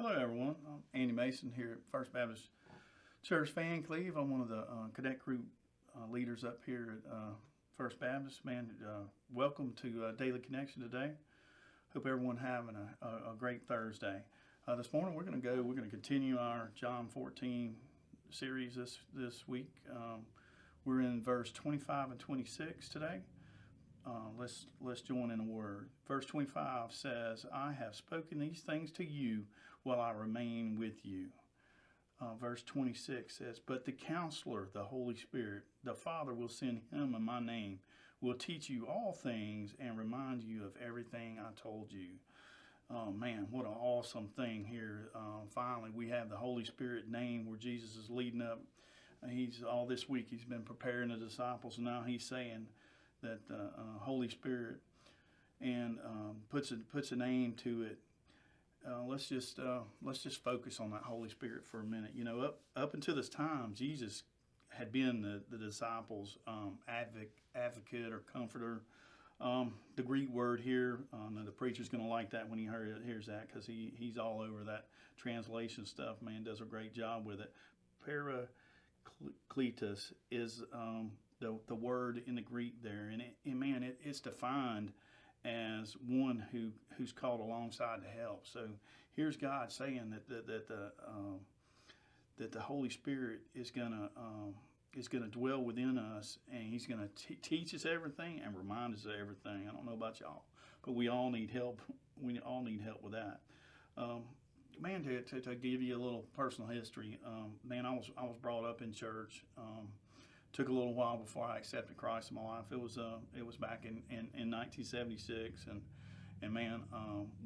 Hello, everyone. I'm Andy Mason here at First Baptist Church Fan Cleve. I'm one of the cadet group leaders up here at First Baptist. Man, welcome to Daily Connection today. Hope everyone having a great Thursday. This morning we're going to continue our John 14 series this week. We're in verse 25 and 26 today. Let's join in a word. Verse 25 says, "I have spoken these things to you while I remain with you." Verse 26 says, "But the Counselor, the Holy Spirit, the Father will send him in my name, will teach you all things and remind you of everything I told you." Oh man, what an awesome thing here. Finally, we have the Holy Spirit name where Jesus is leading up. He's all this week he's been preparing the disciples, and now he's saying that the Holy Spirit and puts a name to it. Let's just focus on that Holy Spirit for a minute. You know, up until this time, Jesus had been the disciples' advocate or comforter. The Greek word here, the preacher's going to like that when he hears that, because he's all over that translation stuff. Man, does a great job with it. Parakletos is the word in the Greek there, and it's defined as one who's called alongside to help. So here's God saying that the Holy Spirit is gonna dwell within us, and He's gonna teach us everything and remind us of everything. I don't know about y'all, but we all need help. We all need help with that. Man, to give you a little personal history, man, I was brought up in church. Took a little while before I accepted Christ in my life. It was back in 1976, and man,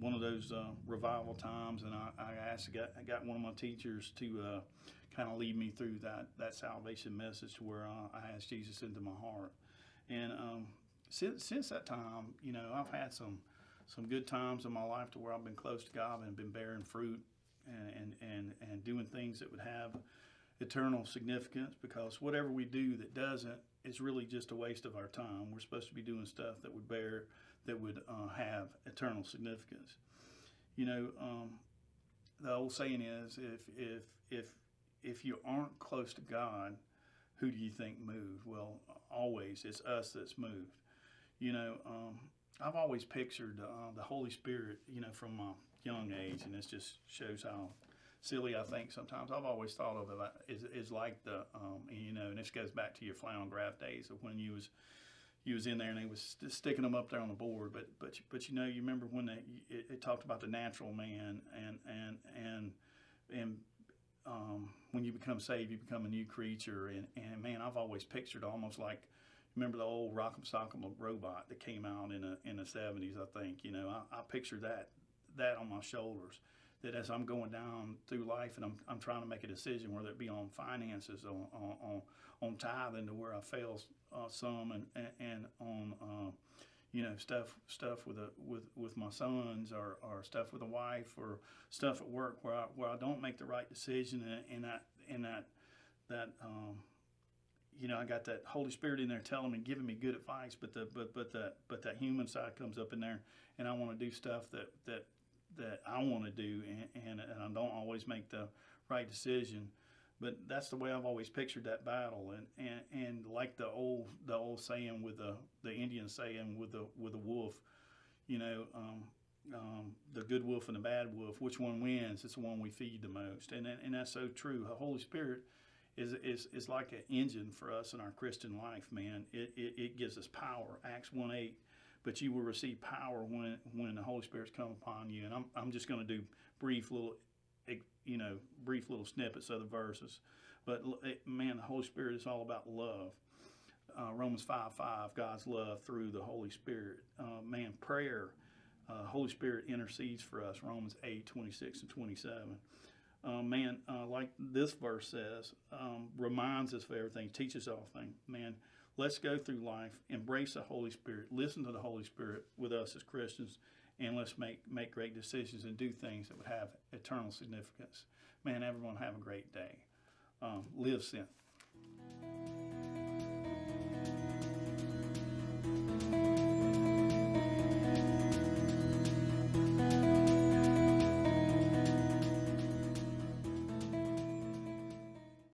one of those revival times, and I got one of my teachers to kind of lead me through that salvation message to where I asked Jesus into my heart. And since that time, you know, I've had some good times in my life to where I've been close to God and been bearing fruit and doing things that would have eternal significance, because whatever we do that doesn't is really just a waste of our time. We're supposed to be doing stuff that would have eternal significance. You know, the old saying is, if you aren't close to God, who do you think moved? Well, always it's us that's moved. You know, I've always pictured the Holy Spirit, you know, from my young age, and this just shows how silly I think sometimes. I've always thought of it is like the you know, and this goes back to your flannel graph days of when you was in there and they was sticking them up there on the board. But you know, you remember when it talked about the natural man and when you become saved, you become a new creature. And man, I've always pictured almost like, remember the old Rock'em Sock'em robot that came out in the 70s, I think. You know, I picture that on my shoulders. That as I'm going down through life and I'm trying to make a decision, whether it be on finances, on tithing to where I fail some, and on you know, stuff with my sons, or stuff with a wife, or stuff at work where I don't make the right decision, and that you know, I got that Holy Spirit in there telling me, giving me good advice, but that human side comes up in there, and I want to do stuff that I want to do, and I don't always make the right decision. But that's the way I've always pictured that battle, and like the old saying with the Indian saying with the wolf, you know, the good wolf and the bad wolf, which one wins? It's the one we feed the most, and that's so true. The Holy Spirit is like an engine for us in our Christian life, man. It gives us power. Acts 1:8. But you will receive power when the Holy Spirit's come upon you. And I'm just going to do brief little snippets of the verses. But man, the Holy Spirit is all about love. Romans 5:5, God's love through the Holy Spirit. Man, prayer, Holy Spirit intercedes for us. Romans 8:26 and 27. Like this verse says, reminds us of everything, teaches all things. Man, let's go through life, embrace the Holy Spirit, listen to the Holy Spirit with us as Christians, and let's make great decisions and do things that would have eternal significance. Man, everyone have a great day. Live sent.